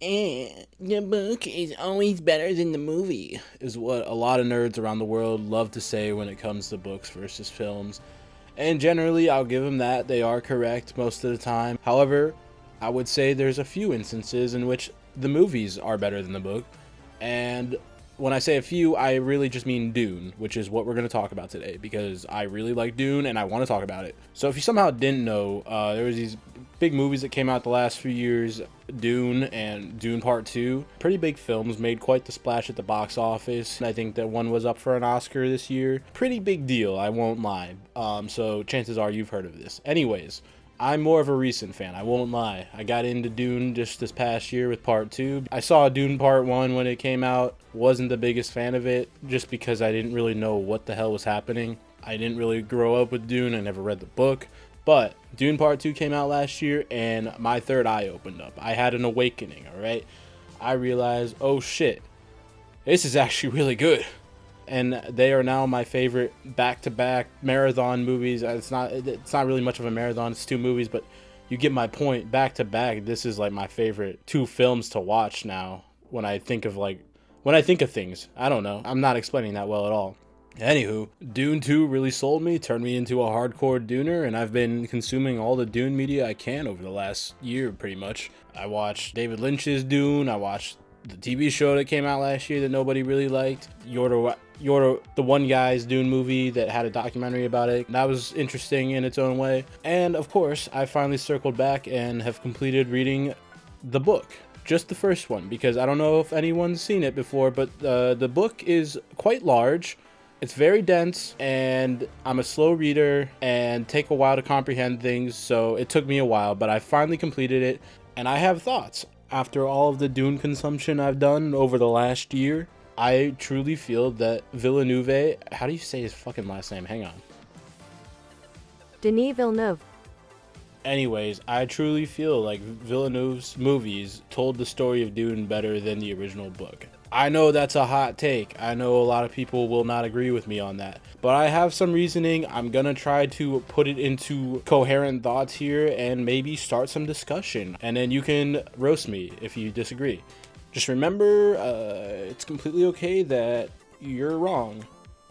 The book is always better than the movie, is what a lot of nerds around the world love to say when it comes to books versus films. And generally, I'll give them that. They are correct most of the time. However, I would say there's a few instances in which the movies are better than the book. And when I say a few, I really just mean Dune, which is what we're going to talk about today, because I really like Dune and I want to talk about it. So if you somehow didn't know, there was these big movies that came out the last few years, Dune and Dune Part 2. Pretty big films, made quite the splash at the box office. I think that one was up for an Oscar this year. Pretty big deal, I won't lie. So chances are you've heard of this. Anyways, I'm more of a recent fan, I won't lie. I got into Dune just this past year with Part 2. I saw Dune Part 1 when it came out. Wasn't the biggest fan of it, just because I didn't really know what the hell was happening. I didn't really grow up with Dune, I never read the book. But Dune Part 2 came out last year, and my third eye opened up. I had an awakening, alright? I realized, oh shit, this is actually really good. And they are now my favorite back-to-back marathon movies. It's not really much of a marathon, it's two movies, but you get my point. Back-to-back, this is like my favorite two films to watch now when I think of things. I don't know. I'm not explaining that well at all. Anywho, Dune 2 really sold me, turned me into a hardcore Duner, and I've been consuming all the Dune media I can over the last year, pretty much. I watched David Lynch's Dune, I watched the TV show that came out last year that nobody really liked, Yorda, the one guy's Dune movie that had a documentary about it. That was interesting in its own way. And of course, I finally circled back and have completed reading the book. Just the first one, because I don't know if anyone's seen it before, but the book is quite large. It's very dense, and I'm a slow reader and take a while to comprehend things, so it took me a while, but I finally completed it, and I have thoughts. After all of the Dune consumption I've done over the last year, I truly feel that Villeneuve, how do you say his fucking last name? Hang on. Denis Villeneuve. Anyways, I truly feel like Villeneuve's movies told the story of Dune better than the original book. I know that's a hot take. I know a lot of people will not agree with me on that. But I have some reasoning. I'm gonna try to put it into coherent thoughts here and maybe start some discussion. And then you can roast me if you disagree. Just remember, it's completely okay that you're wrong.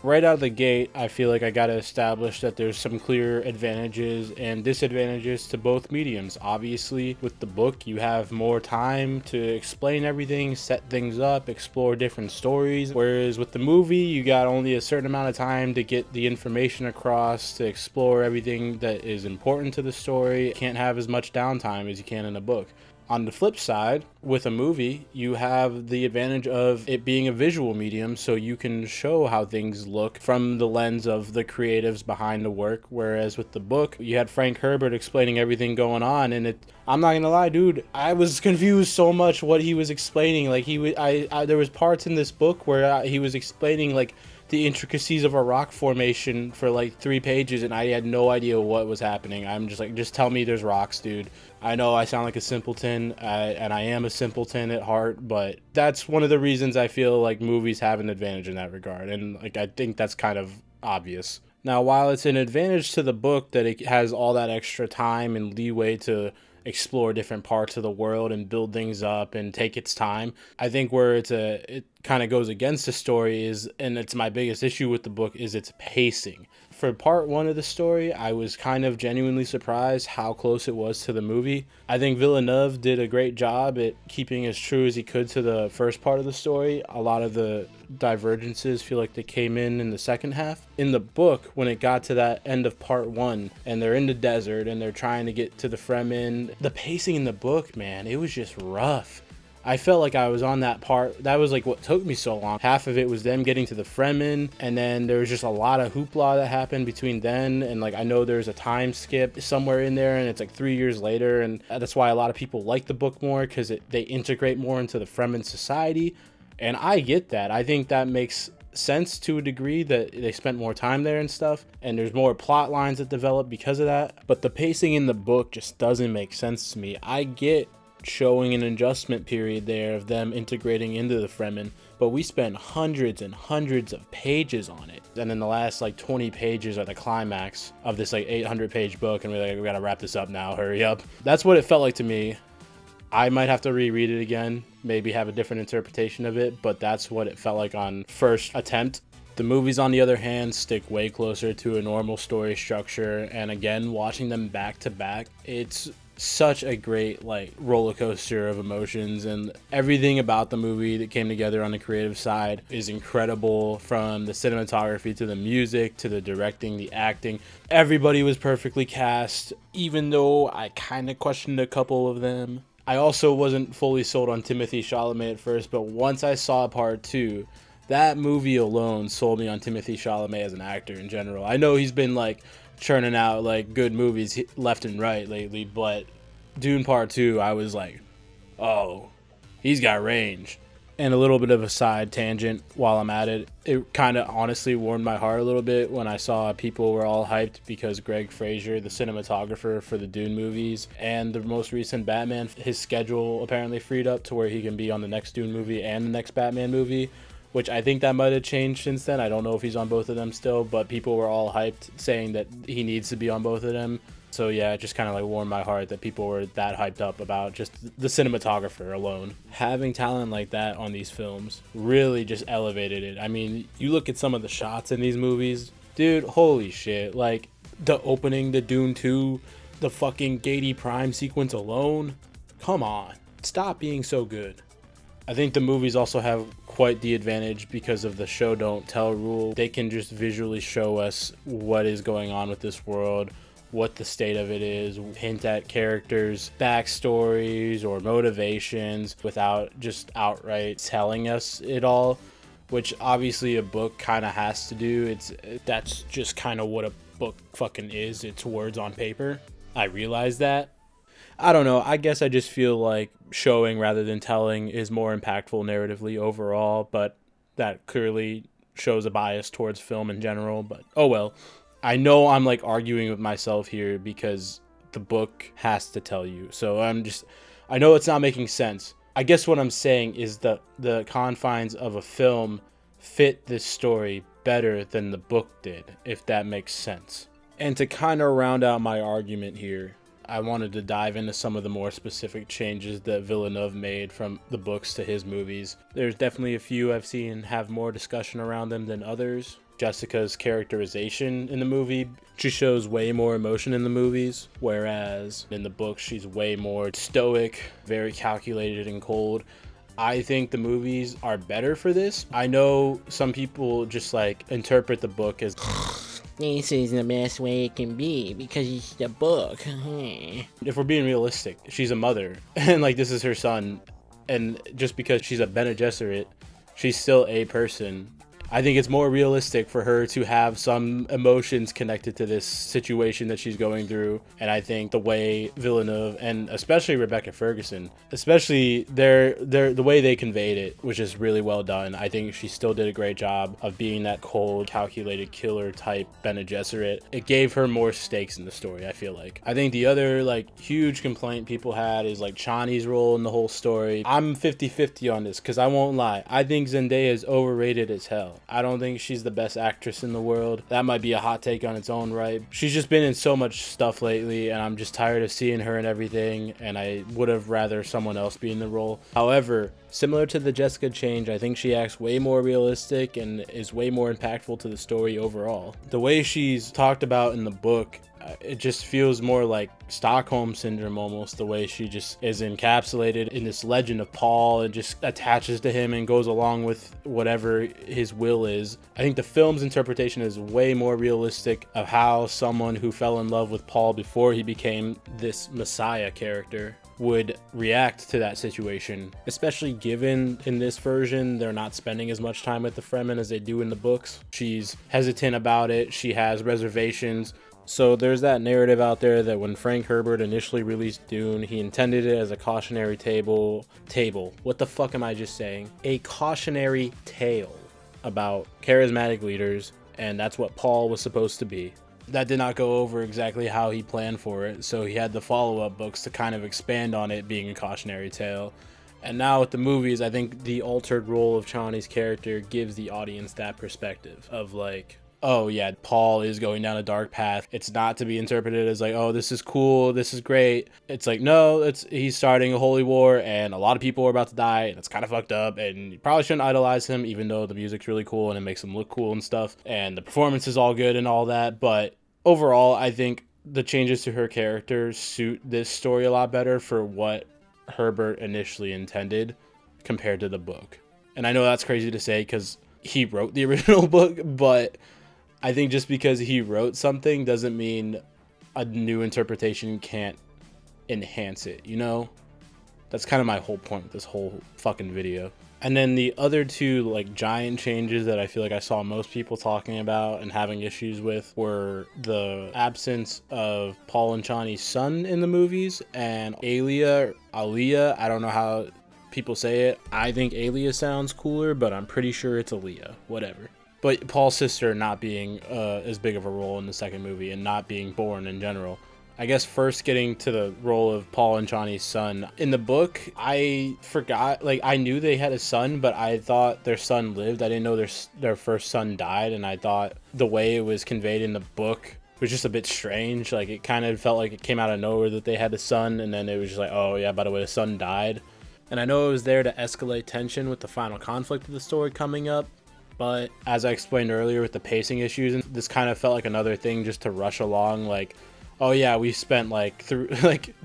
Right out of the gate, I feel like I gotta establish that there's some clear advantages and disadvantages to both mediums. Obviously, with the book, you have more time to explain everything, set things up, explore different stories. Whereas with the movie, you got only a certain amount of time to get the information across, to explore everything that is important to the story. You can't have as much downtime as you can in a book. On the flip side, with a movie, you have the advantage of it being a visual medium, so you can show how things look from the lens of the creatives behind the work, whereas with the book, you had Frank Herbert explaining everything going on, and I'm not gonna lie, dude, I was confused so much what he was explaining. Like, there was parts in this book where he was explaining, like, the intricacies of a rock formation for like 3 pages, and I had no idea what was happening. I'm just like, just tell me there's rocks, dude. I know I sound like a simpleton, and I am a simpleton at heart, but that's one of the reasons I feel like movies have an advantage in that regard, and like I think that's kind of obvious. Now, while it's an advantage to the book that it has all that extra time and leeway to explore different parts of the world and build things up and take its time, I think where it kind of goes against the story is, and it's my biggest issue with the book, is its pacing. For part one of the story, I was kind of genuinely surprised how close it was to the movie. I think Villeneuve did a great job at keeping as true as he could to the first part of the story. A lot of the divergences feel like they came in the second half. In the book, when it got to that end of part one, and they're in the desert and they're trying to get to the Fremen, the pacing in the book, man, it was just rough. I felt like I was on that part. That was like what took me so long. Half of it was them getting to the Fremen, and then there was just a lot of hoopla that happened between then, and like I know there's a time skip somewhere in there, and it's like 3 years later, and that's why a lot of people like the book more, because they integrate more into the Fremen society, and I get that. I think that makes sense to a degree, that they spent more time there and stuff, and there's more plot lines that develop because of that, but the pacing in the book just doesn't make sense to me. I get showing an adjustment period there of them integrating into the Fremen, but we spent hundreds and hundreds of pages on it, and then the last like 20 pages are the climax of this like 800 page book, and we're like, we gotta wrap this up now, hurry up. That's what it felt like to me. I might have to reread it again, maybe have a different interpretation of it, but that's what it felt like on first attempt. The movies, on the other hand, stick way closer to a normal story structure, and again, watching them back to back, it's such a great like roller coaster of emotions, and everything about the movie that came together on the creative side is incredible, from the cinematography to the music to the directing, the acting. Everybody was perfectly cast, even though I kind of questioned a couple of them. I also wasn't fully sold on Timothée Chalamet at first, but once I saw part 2, that movie alone sold me on Timothée Chalamet as an actor in general. I know he's been like churning out like good movies left and right lately, but Dune Part 2, I was like, oh, he's got range. And a little bit of a side tangent while I'm at it, it kind of honestly warmed my heart a little bit when I saw people were all hyped because Greg Fraser, the cinematographer for the Dune movies and the most recent Batman, his schedule apparently freed up to where he can be on the next Dune movie and the next Batman movie, which I think that might have changed since then. I don't know if he's on both of them still, but people were all hyped saying that he needs to be on both of them. So yeah, it just kind of like warmed my heart that people were that hyped up about just the cinematographer alone. Having talent like that on these films really just elevated it. I mean, you look at some of the shots in these movies, dude, holy shit. Like the opening to Dune 2, the fucking Gady Prime sequence alone. Come on, stop being so good. I think the movies also have quite the advantage because of the show don't tell rule. They can just visually show us what is going on with this world, what the state of it is, hint at characters' backstories or motivations without just outright telling us it all, which obviously a book kind of has to do. That's just kind of what a book fucking is. It's words on paper. I realize that. I don't know. I guess I just feel like showing rather than telling is more impactful narratively overall, but that clearly shows a bias towards film in general. But oh well. I know I'm like arguing with myself here because the book has to tell you. So I know it's not making sense. I guess what I'm saying is that the confines of a film fit this story better than the book did, if that makes sense. And to kind of round out my argument here, I wanted to dive into some of the more specific changes that Villeneuve made from the books to his movies. There's definitely a few I've seen have more discussion around them than others. Jessica's characterization in the movie, she shows way more emotion in the movies, whereas in the book she's way more stoic, very calculated and cold. I think the movies are better for this. I know some people just like interpret the book as this is the best way it can be because it's the book. If we're being realistic, she's a mother and like this is her son, and just because she's a Bene Gesserit, she's still a person. I think it's more realistic for her to have some emotions connected to this situation that she's going through. And I think the way Villeneuve and especially Rebecca Ferguson, especially the way they conveyed it was just really well done. I think she still did a great job of being that cold, calculated killer type Bene Gesserit. It gave her more stakes in the story, I feel like. I think the other like huge complaint people had is like Chani's role in the whole story. I'm 50-50 on this because I won't lie. I think Zendaya is overrated as hell. I don't think she's the best actress in the world. That might be a hot take on its own right. She's just been in so much stuff lately, and I'm just tired of seeing her and everything, and I would have rather someone else be in the role. However, similar to the Jessica change, I think she acts way more realistic and is way more impactful to the story overall. The way she's talked about in the book, it just feels more like Stockholm Syndrome almost, the way she just is encapsulated in this legend of Paul and just attaches to him and goes along with whatever his will is. I think the film's interpretation is way more realistic of how someone who fell in love with Paul before he became this Messiah character would react to that situation, especially given in this version they're not spending as much time with the Fremen as they do in the books. She's hesitant about it, she has reservations. So there's that narrative out there that when Frank Herbert initially released Dune, he intended it as a cautionary table. What the fuck am I just saying? A cautionary tale about charismatic leaders, and that's what Paul was supposed to be. That did not go over exactly how he planned for it, so he had the follow-up books to kind of expand on it being a cautionary tale. And now with the movies, I think the altered role of Chani's character gives the audience that perspective of like, oh yeah, Paul is going down a dark path. It's not to be interpreted as like, oh, this is cool, this is great. It's like, no, he's starting a holy war and a lot of people are about to die and it's kind of fucked up, and you probably shouldn't idolize him, even though the music's really cool and it makes him look cool and stuff and the performance is all good and all that. But overall, I think the changes to her character suit this story a lot better for what Herbert initially intended compared to the book. And I know that's crazy to say because he wrote the original book, but I think just because he wrote something doesn't mean a new interpretation can't enhance it, you know? That's kind of my whole point with this whole fucking video. And then the other two like giant changes that I feel like I saw most people talking about and having issues with were the absence of Paul and Chani's son in the movies, and Aaliyah, I don't know how people say it. I think Aaliyah sounds cooler, but I'm pretty sure it's Aaliyah, whatever. But Paul's sister not being as big of a role in the second movie and not being born in general. I guess first getting to the role of Paul and Chani's son. In the book, I forgot, like I knew they had a son, but I thought their son lived. I didn't know their first son died, and I thought the way it was conveyed in the book was just a bit strange. Like it kind of felt like it came out of nowhere that they had a son, and then it was just like, oh yeah, by the way, the son died. And I know it was there to escalate tension with the final conflict of the story coming up. But as I explained earlier with the pacing issues, this kind of felt like another thing just to rush along. Like, oh yeah, we spent like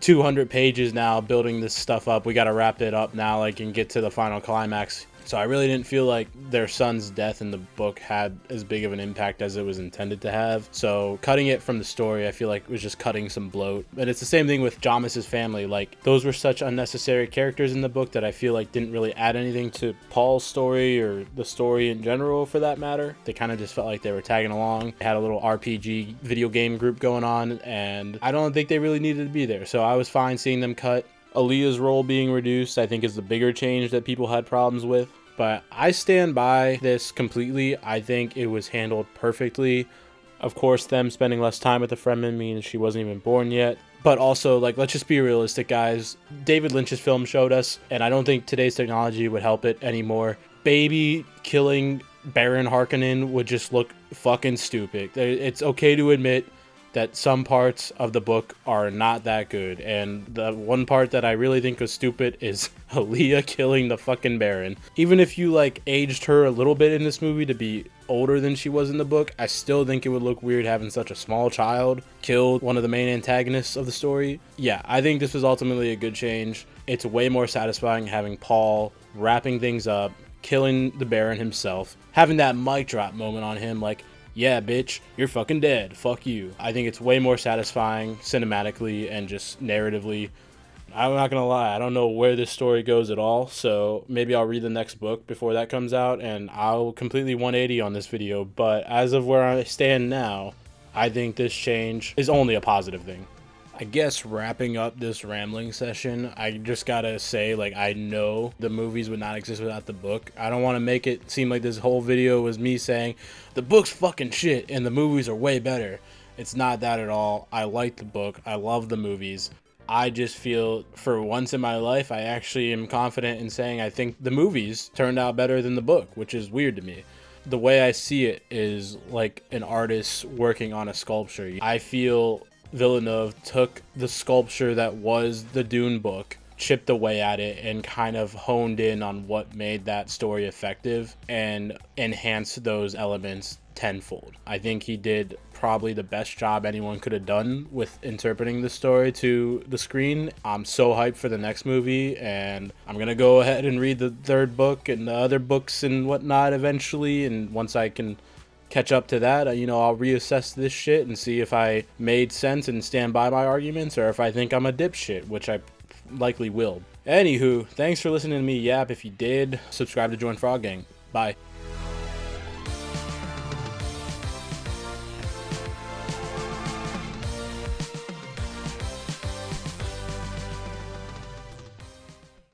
200 pages now building this stuff up. We got to wrap it up now, like, and get to the final climax. So I really didn't feel like their son's death in the book had as big of an impact as it was intended to have. So cutting it from the story, I feel like was just cutting some bloat. And it's the same thing with Jamas's family. Like those were such unnecessary characters in the book that I feel like didn't really add anything to Paul's story or the story in general for that matter. They kind of just felt like they were tagging along. They had a little RPG video game group going on, and I don't think they really needed to be there. So I was fine seeing them cut. Aaliyah's role being reduced, I think, is the bigger change that people had problems with. But I stand by this completely. I think it was handled perfectly. Of course, them spending less time with the Fremen means she wasn't even born yet. But also, like, let's just be realistic, guys. David Lynch's film showed us, and I don't think today's technology would help it anymore. Baby killing Baron Harkonnen would just look fucking stupid. It's okay to admit that some parts of the book are not that good, and the one part that I really think was stupid is Aaliyah killing the fucking Baron. Even if you like aged her a little bit in this movie to be older than she was in the book, I still think it would look weird having such a small child kill one of the main antagonists of the story. Yeah, I think this was ultimately a good change. It's way more satisfying having Paul wrapping things up, killing the Baron himself, having that mic drop moment on him, like, yeah, bitch, you're fucking dead. Fuck you. I think it's way more satisfying cinematically and just narratively. I'm not gonna lie, I don't know where this story goes at all, so maybe I'll read the next book before that comes out and I'll completely 180 on this video. But as of where I stand now, I think this change is only a positive thing. I guess wrapping up this rambling session, I just gotta say, like, I know the movies would not exist without the book. I don't want to make it seem like this whole video was me saying the book's fucking shit and the movies are way better. It's not that at all. I like the book. I love the movies. I just feel for once in my life, I actually am confident in saying I think the movies turned out better than the book, which is weird to me. The way I see it is like an artist working on a sculpture. I feel Villeneuve took the sculpture that was the Dune book, chipped away at it, and kind of honed in on what made that story effective and enhanced those elements tenfold. I think he did probably the best job anyone could have done with interpreting the story to the screen. I'm so hyped for the next movie, and I'm gonna go ahead and read the third book and the other books and whatnot eventually, and once I can catch up to that, I'll reassess this shit and see if I made sense and stand by my arguments, or if I think I'm a dipshit, which I likely will. Anywho, thanks for listening to me yap. If you did, subscribe to Join Frog Gang. Bye.